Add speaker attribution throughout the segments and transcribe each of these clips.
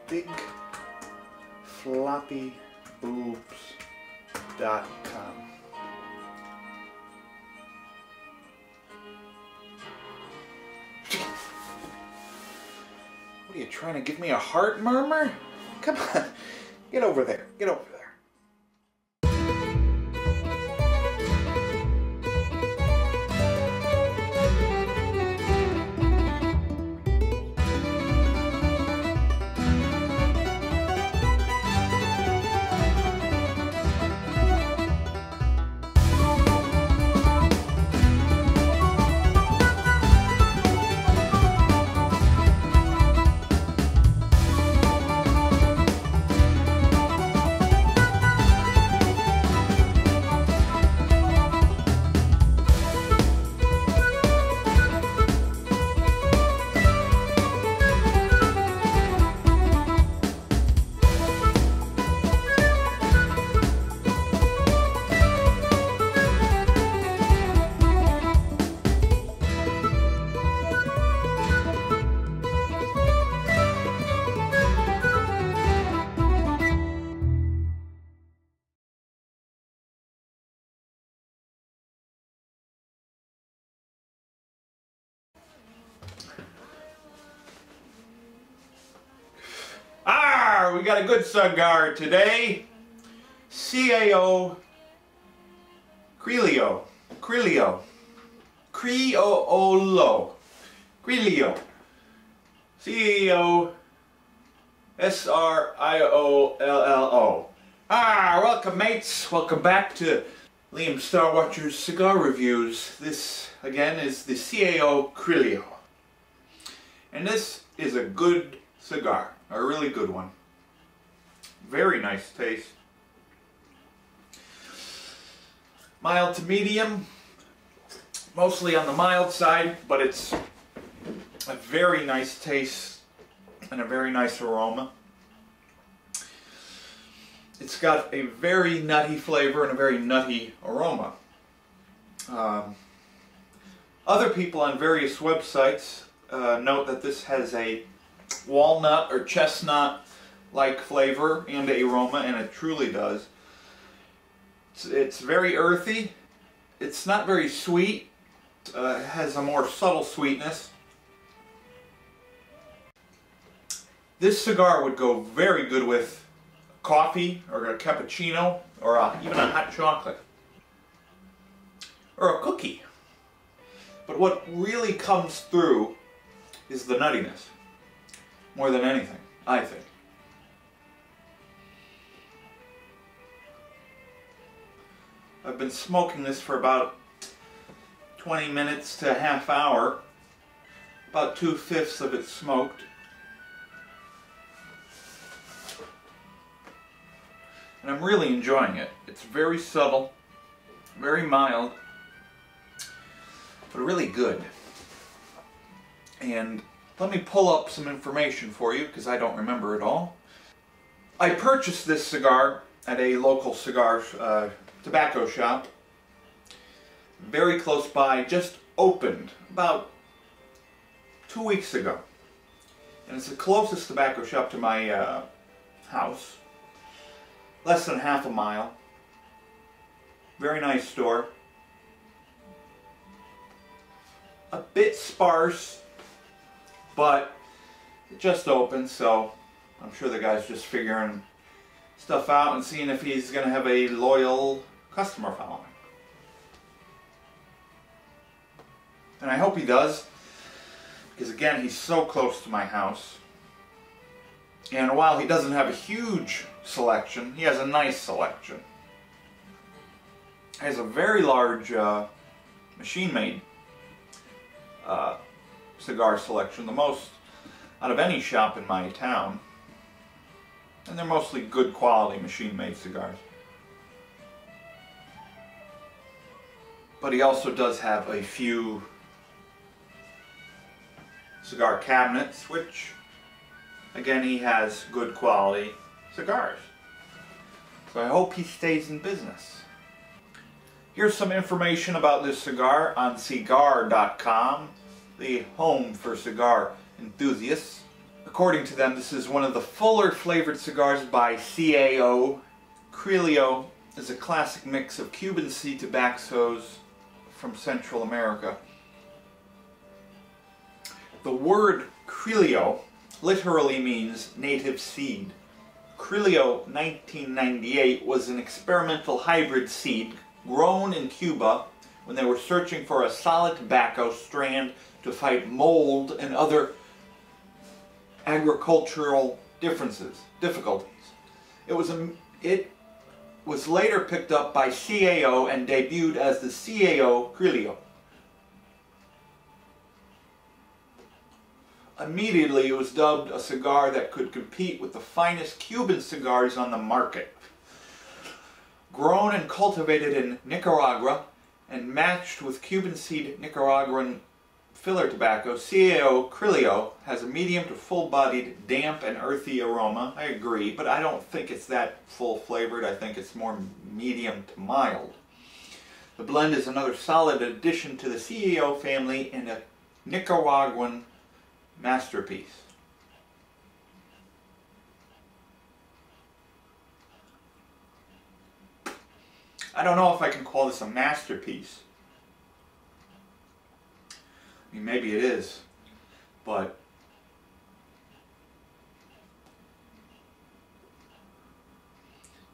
Speaker 1: big floppy boobs.com. What are you trying to give me a heart murmur? Come on, get over there, get over there. We got a good cigar today. CAO Criollo. Criollo. Criollo. Criollo. CAO Criollo. Welcome mates. Welcome back to Liam Star Watcher's Cigar Reviews. This again is the CAO Criollo. And this is a good cigar. A really good one. Very nice taste. Mild to medium. Mostly on the mild side, but it's a very nice taste and a very nice aroma. It's got a very nutty flavor and a very nutty aroma. Other people on various websites note that this has a walnut or chestnut like flavor and aroma, and it truly does. It's very earthy. It's not very sweet. It has a more subtle sweetness. This cigar would go very good with coffee or a cappuccino or even a hot chocolate or a cookie. But what really comes through is the nuttiness more than anything, I think. I've been smoking this for about 20 minutes to a half hour, about 2/5 of it smoked. And I'm really enjoying it. It's very subtle, very mild, but really good. And let me pull up some information for you because I don't remember it all. I purchased this cigar at a local cigar tobacco shop very close by, just opened about 2 weeks ago. And it's the closest tobacco shop to my house. Less than half a mile. Very nice store. A bit sparse, but it just opened, so I'm sure the guy's just figuring stuff out and seeing if he's going to have a loyal customer following. And I hope he does, because again, he's so close to my house. And while he doesn't have a huge selection, he has a nice selection. He has a very large machine-made cigar selection, the most out of any shop in my town. And they're mostly good quality machine-made cigars. But he also does have a few cigar cabinets, which again, he has good quality cigars. So I hope he stays in business. Here's some information about this cigar on cigar.com, the home for cigar enthusiasts. According to them, this is one of the fuller flavored cigars by CAO Criollo. Is a classic mix of Cuban seed tobaccos from Central America. The word Criollo literally means native seed. Criollo 1998 was an experimental hybrid seed grown in Cuba when they were searching for a solid tobacco strand to fight mold and other agricultural difficulties. It was later picked up by CAO and debuted as the CAO Criollo. Immediately it was dubbed a cigar that could compete with the finest Cuban cigars on the market. Grown and cultivated in Nicaragua and matched with Cuban seed Nicaraguan filler tobacco, CAO Criollo has a medium to full-bodied, damp and earthy aroma. I agree, but I don't think it's that full-flavored. I think it's more medium to mild. The blend is another solid addition to the CAO family and a Nicaraguan masterpiece. I don't know if I can call this a masterpiece. I mean, maybe it is, but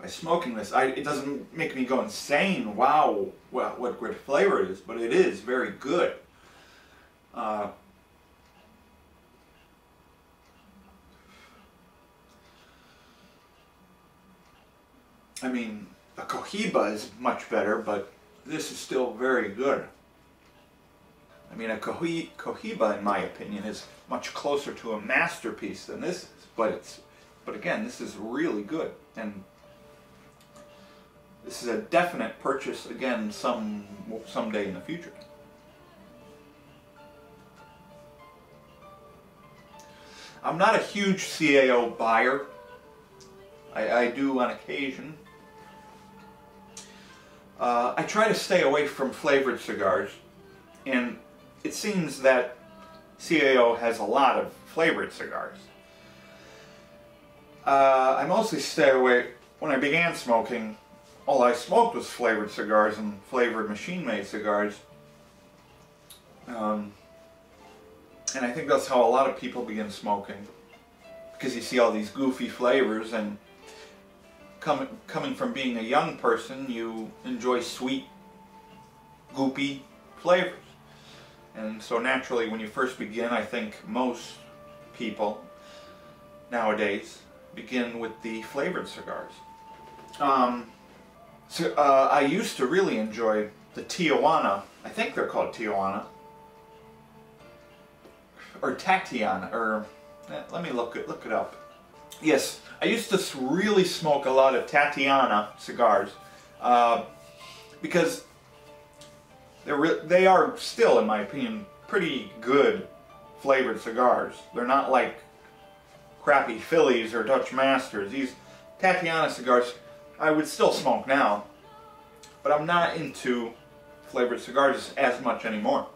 Speaker 1: by smoking this, it doesn't make me go insane. Wow, what great flavor it is, but it is very good. I mean, a Cohiba is much better, but this is still very good. I mean, a Cohiba, in my opinion, is much closer to a masterpiece than this is. But again, this is really good, and this is a definite purchase again someday in the future. I'm not a huge CAO buyer. I do on occasion. I try to stay away from flavored cigars, and it seems that CAO has a lot of flavored cigars. I mostly stay away. When I began smoking, all I smoked was flavored cigars and flavored machine-made cigars. And I think that's how a lot of people begin smoking, because you see all these goofy flavors, and coming from being a young person, you enjoy sweet, goopy flavors. And so naturally, when you first begin, I think most people nowadays begin with the flavored cigars. I used to really enjoy the Tijuana. I think they're called Tijuana. Or Tatiana, or let me look it up. Yes, I used to really smoke a lot of Tatiana cigars because they are still, in my opinion, pretty good flavored cigars. They're not like crappy Phillies or Dutch Masters. These Tatiana cigars I would still smoke now, but I'm not into flavored cigars as much anymore.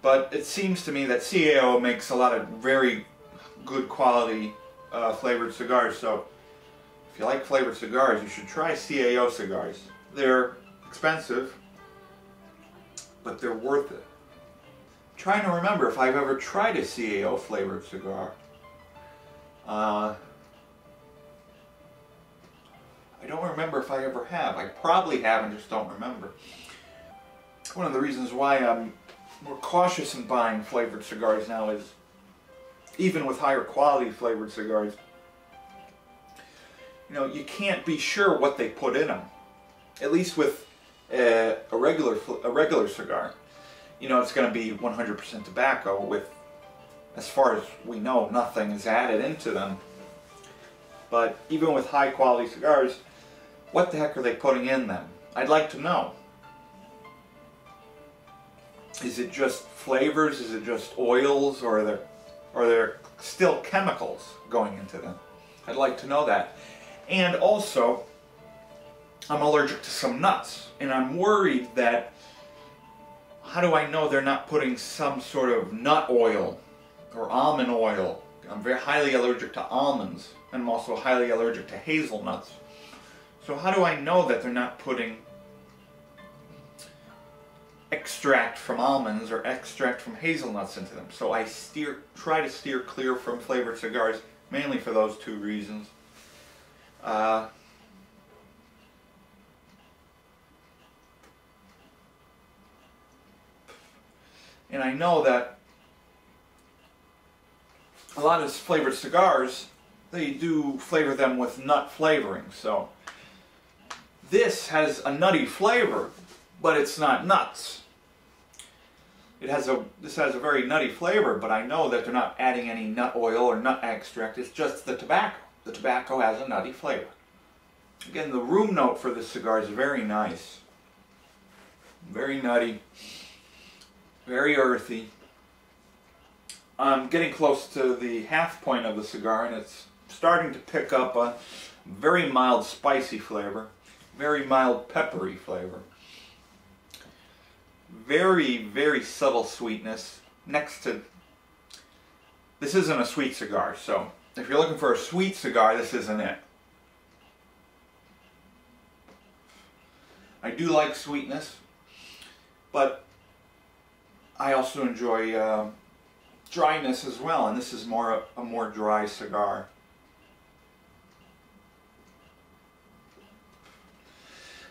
Speaker 1: But it seems to me that CAO makes a lot of very good quality flavored cigars, so if you like flavored cigars, you should try CAO cigars. They're expensive, but they're worth it. I'm trying to remember if I've ever tried a CAO flavored cigar. I don't remember if I ever have. I probably have and just don't remember. One of the reasons why I'm more cautious in buying flavored cigars now is, even with higher quality flavored cigars, you know, you can't be sure what they put in them. At least with a regular cigar, you know, it's going to be 100% tobacco with, as far as we know, nothing is added into them. But even with high quality cigars, what the heck are they putting in them? I'd like to know. Is it just flavors? Is it just oils? Or are there still chemicals going into them? I'd like to know that. And also, I'm allergic to some nuts, and I'm worried that, how do I know they're not putting some sort of nut oil or almond oil I'm very highly allergic to almonds, and I'm also highly allergic to hazelnuts. So how do I know that they're not putting extract from almonds or extract from hazelnuts into them? So I try to steer clear from flavored cigars, mainly for those two reasons. And I know that a lot of flavored cigars, they do flavor them with nut flavoring. So this has a nutty flavor, but it's not nuts. This has a very nutty flavor, but I know that they're not adding any nut oil or nut extract. It's just the tobacco. The tobacco has a nutty flavor. Again, the room note for this cigar is very nice. Very nutty. Very earthy. I'm getting close to the half point of the cigar, and it's starting to pick up a very mild spicy flavor. Very mild peppery flavor. Very, very subtle sweetness next to... This isn't a sweet cigar, so if you're looking for a sweet cigar, this isn't it. I do like sweetness, but I also enjoy dryness as well, and this is a more dry cigar.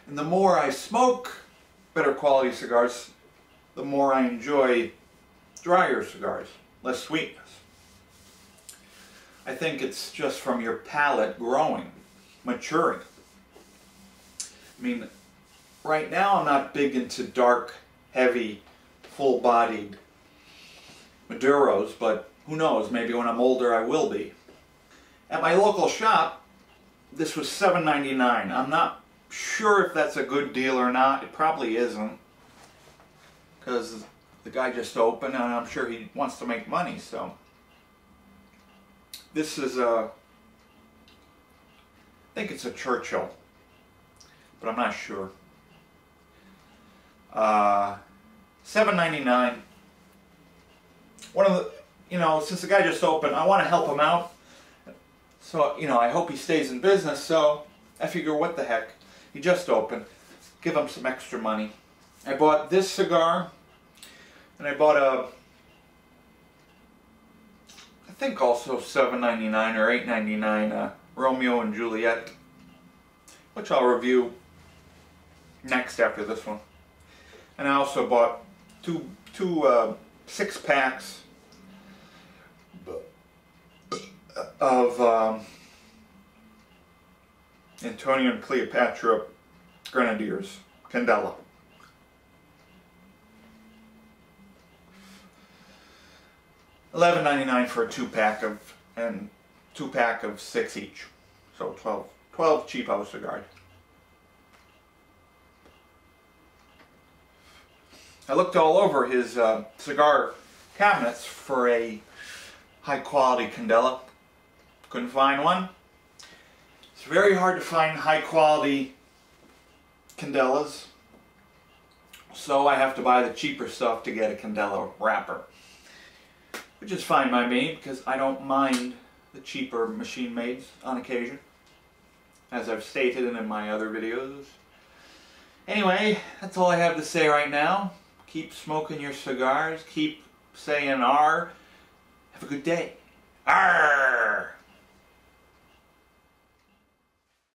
Speaker 1: And the more I smoke better quality cigars, the more I enjoy drier cigars, less sweetness. I think it's just from your palate growing, maturing. I mean, right now I'm not big into dark, heavy, full-bodied Maduros, but who knows, maybe when I'm older I will be. At my local shop, this was $7.99. I'm not sure if that's a good deal or not. It probably isn't, because the guy just opened and I'm sure he wants to make money. So this is I think it's a Churchill, but I'm not sure. $7.99. One of the, since the guy just opened, I want to help him out. So, I hope he stays in business. So I figure, what the heck? He just opened. Give him some extra money. I bought this cigar, and I bought I think also $7.99 or $8.99 Romeo and Juliet, which I'll review next after this one. And I also bought two 6-packs of Antonio and Cleopatra Grenadiers Candela. $11.99 for a 2-pack of 6 each, so 12 cheapo cigars. I looked all over his cigar cabinets for a high quality Candela. Couldn't find one. It's very hard to find high quality Candelas, so I have to buy the cheaper stuff to get a Candela wrapper, which is fine by me because I don't mind the cheaper machine mades on occasion, as I've stated in my other videos. Anyway, that's all I have to say right now. Keep smoking your cigars, keep saying R. Have a good day. Arr!